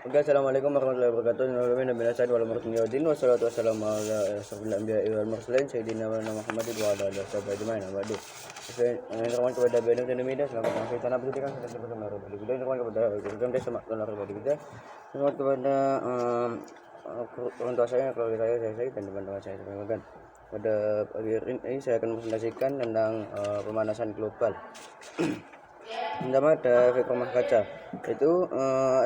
Oke, assalamualaikum warahmatullahi wabarakatuh. Wassalatu wassalamu ala asyrofil anbiya'i wal mursalin sayyidina Muhammadin wa ala alihi wasallam ajmain. Abadu. Mengingatkan kepada Bani dan Media selamat datang sana berikan kita kepada Nabi kita mengingatkan kepada program desa makna pribadi kita. Mengingat kepada orang tua saya, keluarga saya dan teman-teman saya. Terima pada pagi ini saya akan presentasikan tentang pemanasan global. Pertama ada efek rumah kaca. Itu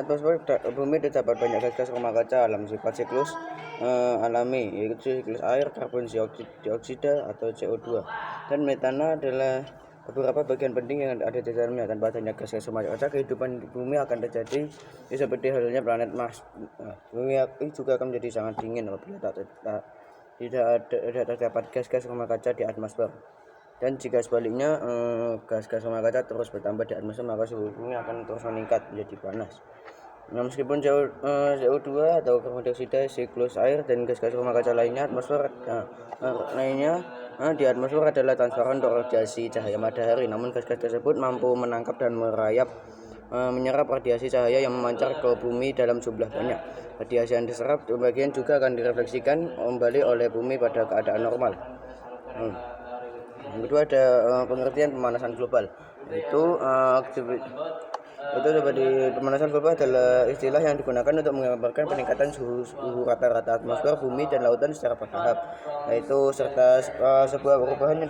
atmosfer bumi terdapat banyak gas rumah kaca dalam sifat siklus alami, yaitu siklus air, karbon dioksida atau CO2 dan metana adalah beberapa bagian penting yang ada di dalamnya. Tanpa adanya gas-gas rumah kaca, kehidupan di bumi akan terjadi seperti halnya planet Mars. Bumi juga akan menjadi sangat dingin apabila tidak terdapat gas-gas rumah kaca di atmosfer. Dan jika sebaliknya gas-gas rumah kaca terus bertambah di atmosfer, maka suhu bumi akan terus meningkat menjadi panas. Nah, meskipun CO2 atau karbon dioksida, siklus air dan gas-gas rumah kaca lainnya di atmosfer adalah transparan untuk radiasi cahaya matahari. Namun gas-gas tersebut mampu menangkap dan menyerap radiasi cahaya yang memancar ke bumi dalam jumlah banyak. Radiasi yang diserap sebagian juga akan direfleksikan kembali oleh bumi pada keadaan normal. Yang kedua ada pengertian pemanasan global. Itu seperti pemanasan global adalah istilah yang digunakan untuk menggambarkan peningkatan suhu rata-rata atmosfer, bumi dan lautan secara bertahap, yaitu serta sebuah perubahan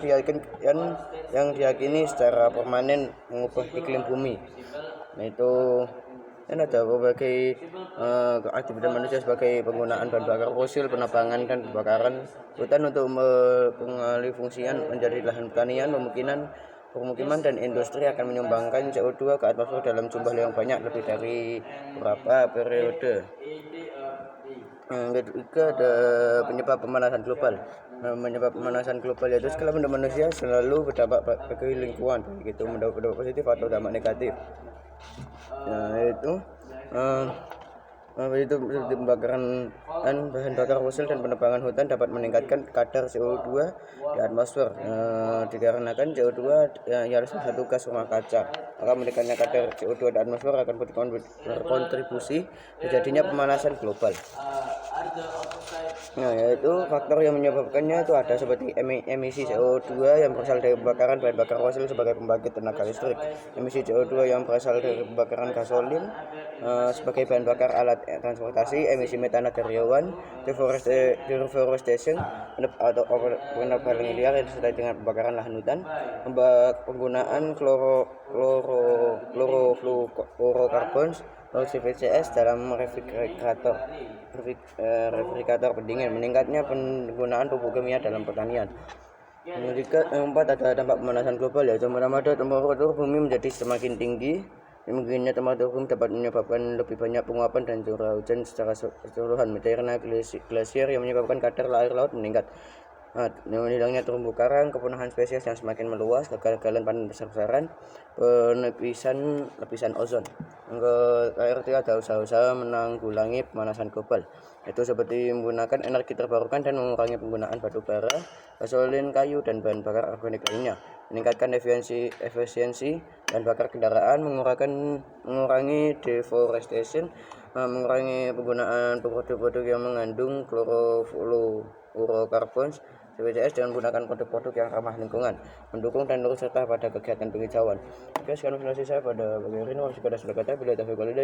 yang diyakini secara permanen mengubah iklim bumi. Yaitu dan ada berbagai aktivitas manusia sebagai penggunaan bahan bakar fosil, penebangan dan pembakaran hutan untuk mengalihfungsikan menjadi lahan pertanian, pemukiman dan industri akan menyumbangkan CO2 ke atmosfer dalam jumlah yang banyak lebih dari beberapa periode. Ketiga ada penyebab pemanasan global. Penyebab pemanasan global yaitu skala manusia selalu berdampak bagi lingkungan, baik itu berdampak positif atau dampak negatif. Itu pembakaran bahan bakar fosil dan penebangan hutan dapat meningkatkan kadar CO2 di atmosfer. Dikarenakan CO2 adalah salah satu gas rumah kaca, maka meningkatnya kadar CO2 di atmosfer akan berkontribusi terjadinya pemanasan global. Yaitu faktor yang menyebabkannya itu ada seperti emisi CO2 yang berasal dari pembakaran bahan bakar fosil sebagai pembangkit tenaga listrik, emisi CO2 yang berasal dari pembakaran gasolin sebagai bahan bakar alat transportasi, emisi metana dari hewan, deforestation atau penebangan liar yang disertai dengan pembakaran lahan hutan, penggunaan klorofluorokarbon atau CFCs dalam refrigerator pendingin, meningkatnya penggunaan pupuk kimia dalam pertanian. Keempat ada dampak pemanasan global, yaitu pertama temperatur bumi menjadi semakin tinggi. Mungkinnya temperatur bumi dapat menyebabkan lebih banyak penguapan dan curah hujan secara keseluruhan, karena glasier yang menyebabkan kadar air laut meningkat. Hilangnya terumbu karang, kepunahan spesies yang semakin meluas, kegagalan panen besar-besaran, penipisan lapisan ozon. Ketiga ada usaha-usaha menanggulangi pemanasan global, itu seperti menggunakan energi terbarukan dan mengurangi penggunaan batu bara, gasolin, kayu dan bahan bakar organik lainnya, meningkatkan efisiensi bahan bakar kendaraan, mengurangi deforestation, mengurangi penggunaan produk-produk yang mengandung klorofluorokarbon CFCs dengan menggunakan produk-produk yang ramah lingkungan, mendukung dan turut serta pada kegiatan penghijauan. Oke, sekarang selesai saya pada bagian ini.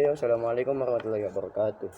Wassalamualaikum warahmatullahi wabarakatuh.